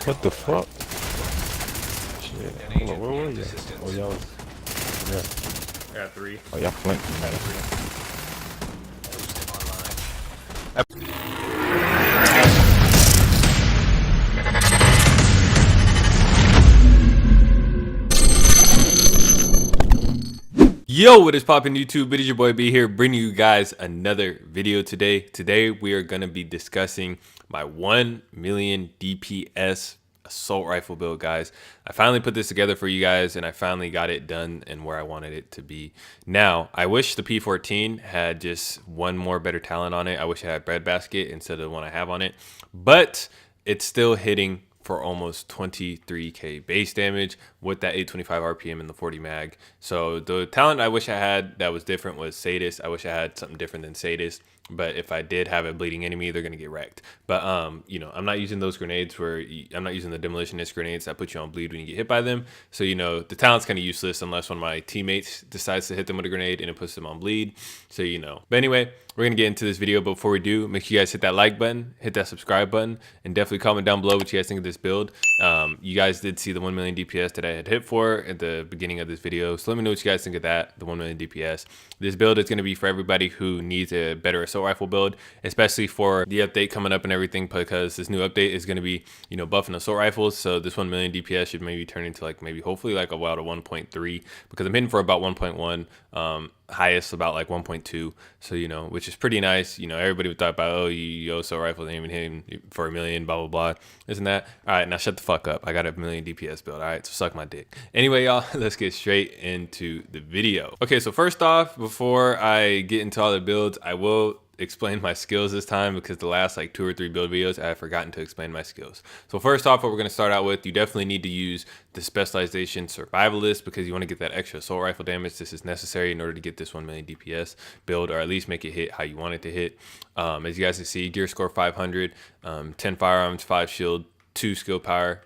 What the fuck? Shit. Hold on, where were you? Oh, y'all was... Yeah. I got 3. Oh, y'all flanked me, man. Yo, what is poppin' YouTube? It is your boy B here, bringing you guys another video today. Today we are going to be discussing my 1 million DPS assault rifle build, guys. I finally put this together for you guys, and I finally got it done and where I wanted it to be. Now, I wish the P14 had just one more better talent on it. I wish it had breadbasket instead of the one I have on it, but it's still hitting for almost 23k base damage with that 825 RPM and the 40 mag. So the talent I wish I had that was different was Sadist. I wish I had something different than Sadist, but if I did have a bleeding enemy, they're gonna get wrecked. But you know, I'm not using those grenades where I'm not using the demolitionist grenades that put you on bleed when you get hit by them. So you know, the talent's kind of useless unless one of my teammates decides to hit them with a grenade and it puts them on bleed. So you know. But anyway, we're gonna get into this video, but before we do, make sure you guys hit that like button, hit that subscribe button, and definitely comment down below what you guys think of this build. You guys did see the 1 million DPS that I had hit for at the beginning of this video, so let me know what you guys think of that, the 1 million DPS. This build is gonna be for everybody who needs a better assault rifle build, especially for the update coming up and everything, because this new update is gonna be, you know, buffing assault rifles. So this 1 million DPS should maybe turn into like hopefully like about a 1.3, because I'm hitting for about 1.1. Highest about like 1.2, so you know, which is pretty nice. You know, everybody would thought about, oh, you assault rifle ain't even hitting for a million, blah blah blah, isn't that? All right, now shut the fuck up. I got a 1 million DPS build. All right, so suck my dick. Anyway, y'all, let's get straight into the video. Okay, so first off, before I get into all the builds, I will explain my skills this time, because the last like 2 or 3 build videos I have forgotten to explain my skills. So first off, what we're going to start out with, you definitely need to use the specialization survivalist, because you want to get that extra assault rifle damage. This is necessary in order to get this 1 million DPS build, or at least make it hit how you want it to hit. As you guys can see, gear score 500, 10 firearms, 5 shield, 2 skill power.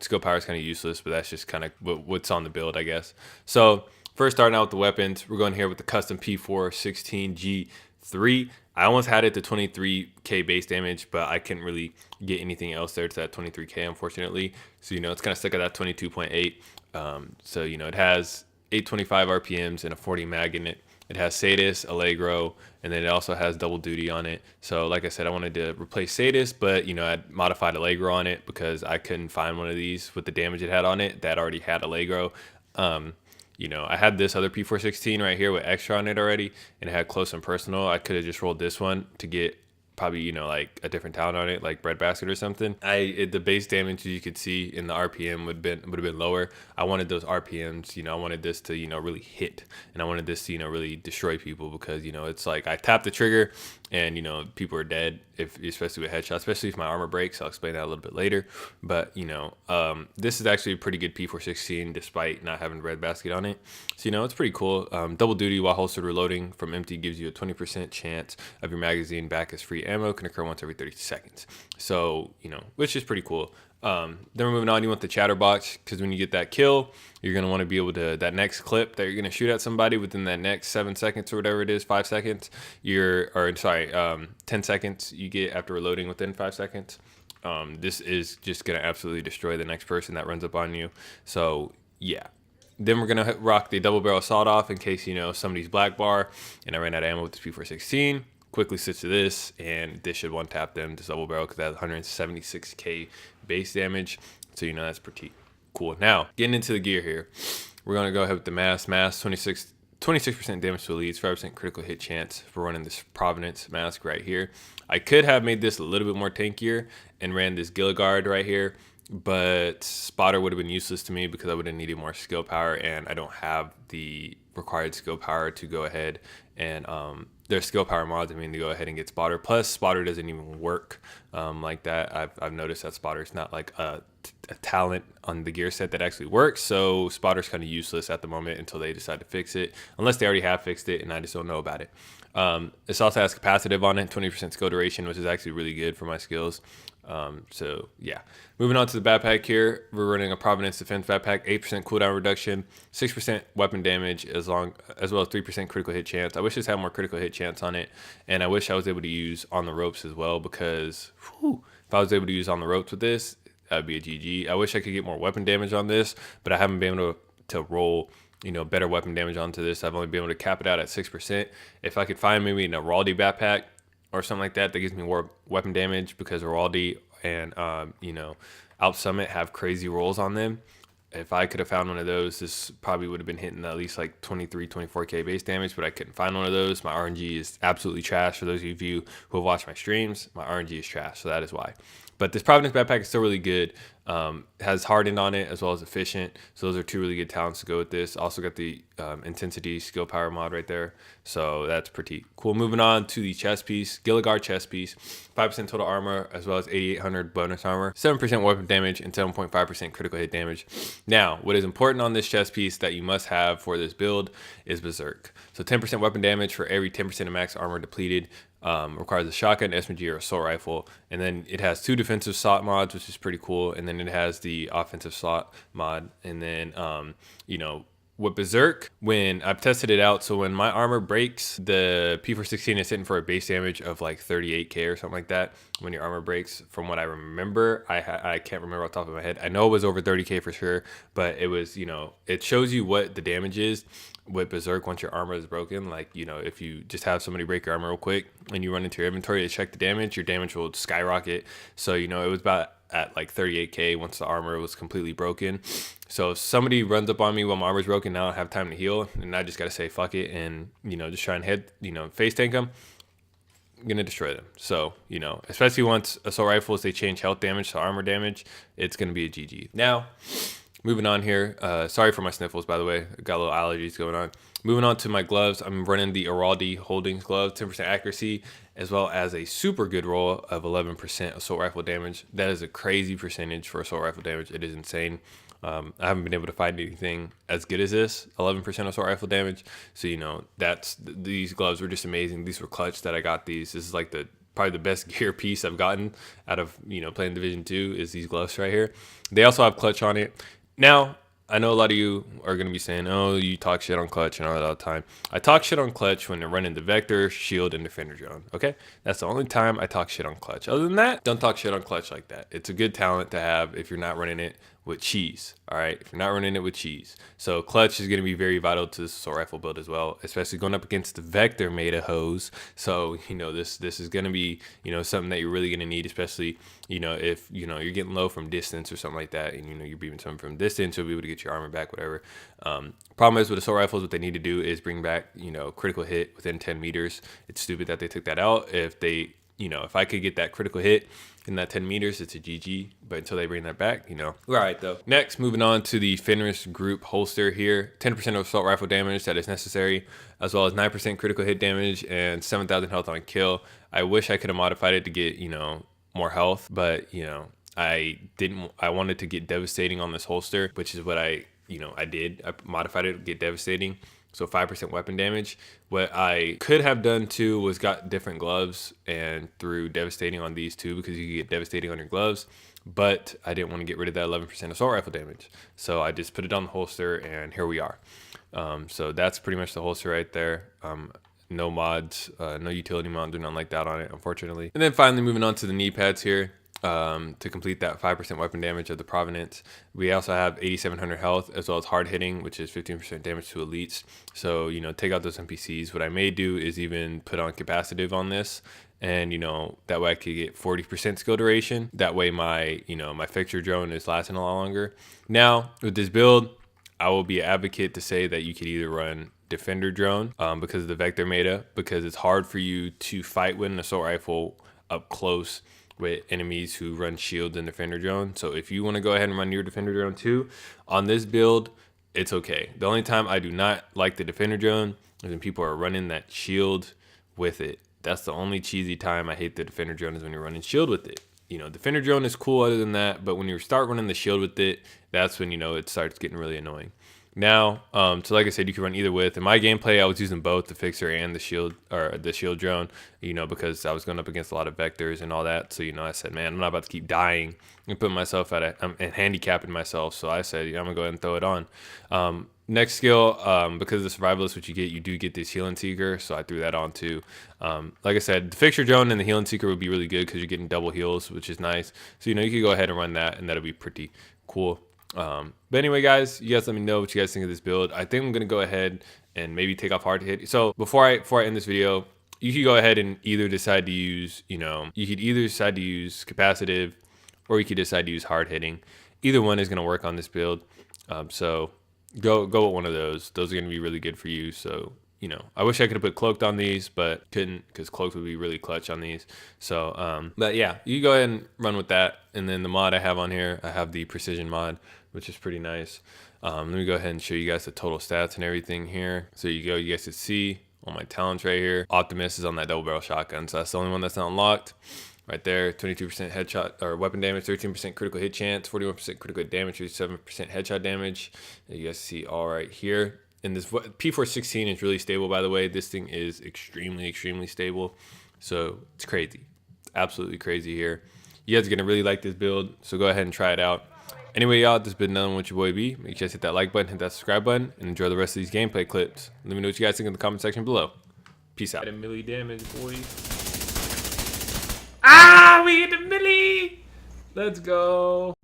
Skill power is kind of useless, but that's just kind of what's on the build, I guess. So first, starting out with the weapons, we're going here with the custom P416G3. I almost had it to 23k base damage, but I couldn't really get anything else there to that 23k, unfortunately. So, you know, it's kind of stuck at that 22.8. So, you know, it has 825 RPMs and a 40 mag in it. It has Sadist, Allegro, and then it also has double duty on it. So, like I said, I wanted to replace Sadist, but, you know, I modified Allegro on it because I couldn't find one of these with the damage it had on it that already had Allegro. You know, I had this other P416 right here with extra on it already, and it had close and personal. I could have just rolled this one to get probably, you know, like a different talent on it, like breadbasket or something. The base damage, you could see in the RPM would have been lower. I wanted those RPMs, you know, I wanted this to, you know, really hit, and I wanted this to, you know, really destroy people, because, you know, it's like I tap the trigger and, you know, people are dead, especially with headshots, especially if my armor breaks. I'll explain that a little bit later. But, you know, this is actually a pretty good P416 despite not having breadbasket on it. So, you know, it's pretty cool. Double duty while holstered reloading from empty gives you a 20% chance of your magazine back as free ammo. Can occur once every 30 seconds. So, you know, which is pretty cool. Then we're moving on. You want the Chatterbox, because when you get that kill, you're going to want to be able to, that next clip that you're going to shoot at somebody within that next 7 seconds or whatever it is, 5 seconds, 10 seconds you get after reloading within 5 seconds. This is just going to absolutely destroy the next person that runs up on you. So yeah. Then we're going to rock the double barrel sawed off in case, you know, somebody's black bar and I ran out of ammo with this P416. Quickly switch to this, and this should one tap them to double barrel, because that has 176k base damage. So, you know, that's pretty cool. Now, getting into the gear here, we're going to go ahead with the mask. 26% damage to elites, 5% critical hit chance for running this Providence mask right here. I could have made this a little bit more tankier and ran this Gilligard right here, but spotter would have been useless to me because I would have needed more skill power, and I don't have the required skill power to go ahead and there's skill power mods I mean to go ahead and get spotter. Plus spotter doesn't even work like that. I've noticed that spotter is not like a talent on the gear set that actually works, so spotter's kind of useless at the moment until they decide to fix it, unless they already have fixed it and I just don't know about it. This also has capacitive on it, 20% skill duration, which is actually really good for my skills. So yeah, moving on to the backpack here, we're running a Providence Defense backpack, 8% cooldown reduction, 6% weapon damage, as well as 3% critical hit chance. I wish this had more critical hit chance on it, and I wish I was able to use on the ropes as well, because if I was able to use on the ropes with this, that'd be a GG. I wish I could get more weapon damage on this, but I haven't been able to roll, you know, better weapon damage onto this. I've only been able to cap it out at 6%. If I could find maybe an Araldi backpack or something like that gives me more weapon damage, because Araldi and you know, Alp Summit have crazy rolls on them. If I could have found one of those, this probably would have been hitting at least like 23, 24k base damage, but I couldn't find one of those. My RNG is absolutely trash. For those of you who have watched my streams, my RNG is trash, so that is why. But this Providence backpack is still really good. Has hardened on it as well as efficient. So those are two really good talents to go with this. Also got the intensity skill power mod right there. So that's pretty cool. Moving on to the chest piece, Gilligar chest piece, 5% total armor as well as 8,800 bonus armor, 7% weapon damage, and 7.5% critical hit damage. Now, what is important on this chest piece that you must have for this build is Berserk. So 10% weapon damage for every 10% of max armor depleted. Requires a shotgun, SMG, or assault rifle, and then it has 2 defensive slot mods, which is pretty cool, and then it has the offensive slot mod. And then you know, with Berserk, when I've tested it out, so when my armor breaks, the P416 is hitting for a base damage of like 38k or something like that. When your armor breaks, from what I remember, I can't remember off the top of my head. I know it was over 30k for sure, but it was, you know, it shows you what the damage is with Berserk once your armor is broken. Like, you know, if you just have somebody break your armor real quick and you run into your inventory to check the damage, your damage will skyrocket. So, you know, it was about at like 38k once the armor was completely broken. So if somebody runs up on me while my armor's broken, now I don't have time to heal, and I just gotta say fuck it and, you know, just try and face tank them. I'm gonna destroy them. So, you know, especially once assault rifles, they change health damage to armor damage, it's gonna be a GG. Now, moving on here, sorry for my sniffles, by the way. I got a little allergies going on. Moving on to my gloves, I'm running the Araldi Holdings glove, 10% accuracy, as well as a super good roll of 11% assault rifle damage. That is a crazy percentage for assault rifle damage. It is insane. I haven't been able to find anything as good as this, 11% assault rifle damage. So, you know, these gloves were just amazing. These were clutch that I got these. This is like probably the best gear piece I've gotten out of, you know, playing Division 2 is these gloves right here. They also have clutch on it. Now, I know a lot of you are going to be saying, oh, you talk shit on clutch and all that all the time. I talk shit on clutch when they're running the Vector, Shield, and Defender drone, okay? That's the only time I talk shit on clutch. Other than that, don't talk shit on clutch like that. It's a good talent to have if you're not running it with cheese, all right? If you're not running it with cheese. So clutch is going to be very vital to this assault rifle build as well, especially going up against the Vector meta hose. So, you know, this is going to be, you know, something that you're really going to need, especially, you know, if, you know, you're getting low from distance or something like that, and, you know, you're beating someone from distance, you'll be able to get your armor back, whatever. Problem is with assault rifles, what they need to do is bring back, you know, critical hit within 10 meters. It's stupid that they took that out. If they, you know, if I could get that critical hit in that 10 meters, it's a GG. But until they bring that back, you know, we're all right though. Next, moving on to the Fenris Group holster here, 10% of assault rifle damage that is necessary, as well as 9% critical hit damage and 7,000 health on kill. I wish I could have modified it to get, you know, more health, but, you know, I wanted to get devastating on this holster, which is what I did. I modified it to get devastating. So 5% weapon damage. What I could have done too was got different gloves and threw devastating on these too, because you get devastating on your gloves, but I didn't want to get rid of that 11% assault rifle damage. So I just put it on the holster and here we are. So that's pretty much the holster right there. No mods, no utility mods or nothing like that on it, unfortunately. And then finally moving on to the knee pads here. To complete that 5% weapon damage of the Providence. We also have 8,700 health as well as hard hitting, which is 15% damage to elites. So, you know, take out those NPCs. What I may do is even put on capacitive on this, and, you know, that way I could get 40% skill duration. That way my, you know, my fixture drone is lasting a lot longer. Now with this build, I will be an advocate to say that you could either run Defender drone because of the Vector meta, because it's hard for you to fight with an assault rifle up close with enemies who run shields and Defender drone. So if you want to go ahead and run your Defender drone too on this build, it's okay. The only time I do not like the Defender drone is when people are running that shield with it. That's the only cheesy time I hate the Defender drone, is when you're running shield with it. You know, Defender drone is cool other than that, but when you start running the shield with it, that's when, you know, it starts getting really annoying. Now, so like I said, you can run either with. In my gameplay, I was using both the fixer and the shield, or the shield drone, you know, because I was going up against a lot of vectors and all that. So, you know, I said, man, I'm not about to keep dying and putting myself at and handicapping myself. So I said, yeah, I'm gonna go ahead and throw it on. Next skill, because of the survivalist, what you do get this healing seeker. So I threw that on too. Like I said, the fixture drone and the healing seeker would be really good because you're getting double heals, which is nice. So, you know, you could go ahead and run that, and that'll be pretty cool. But anyway, guys, you guys let me know what you guys think of this build. I think I'm gonna go ahead and maybe take off hard to hit. So before I end this video, you could go ahead and either decide to use, you could either decide to use capacitive, or you could decide to use hard hitting. Either one is gonna work on this build. So go with one of those. Those are gonna be really good for you. So, you know, I wish I could have put cloaked on these, but couldn't, because cloaked would be really clutch on these. So, but yeah, you go ahead and run with that. And then the mod I have on here, I have the precision mod, which is pretty nice. Let me go ahead and show you guys the total stats and everything here. So you guys can see all my talents right here. Optimus is on that double barrel shotgun, so that's the only one that's not unlocked. Right there, 22% headshot or weapon damage, 13% critical hit chance, 41% critical damage, 37% headshot damage. You guys see all right here. And this P416 is really stable, by the way. This thing is extremely stable. So it's crazy, absolutely crazy here. You guys are gonna really like this build, so go ahead and try it out. Anyway, y'all, this has been None with your boy B. Make sure you guys hit that like button, hit that subscribe button, and enjoy the rest of these gameplay clips. Let me know what you guys think in the comment section below. Peace out. A milli damage, boy. Ah, we hit the milli! Let's go.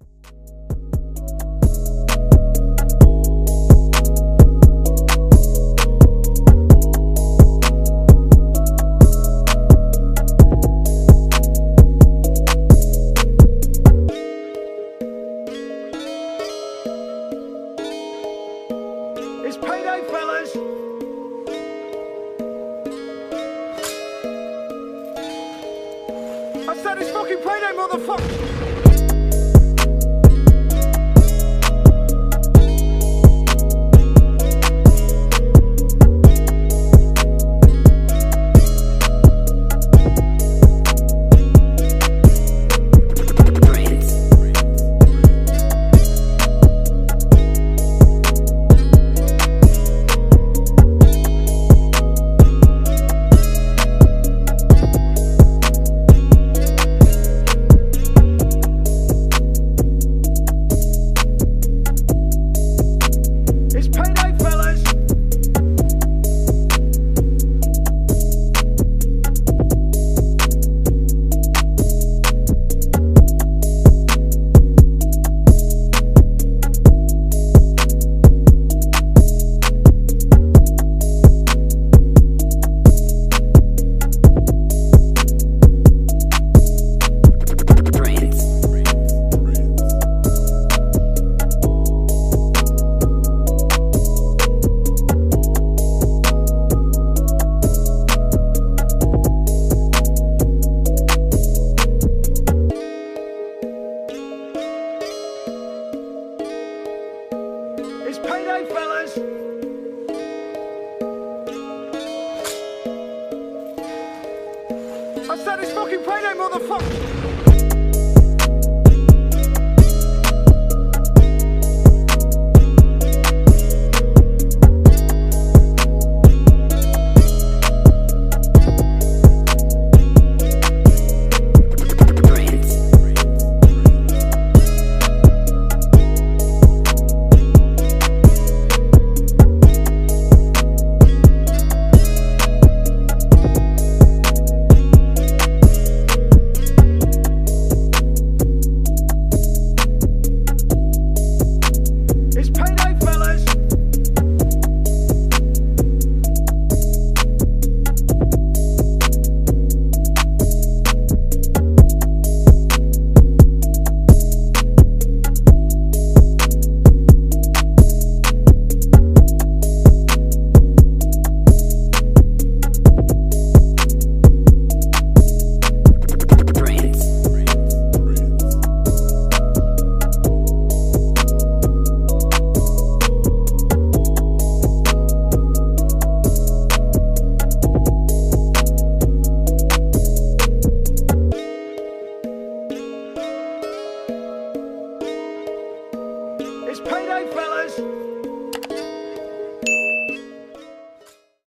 It's payday, fellas! I said it's fucking payday, motherfucker!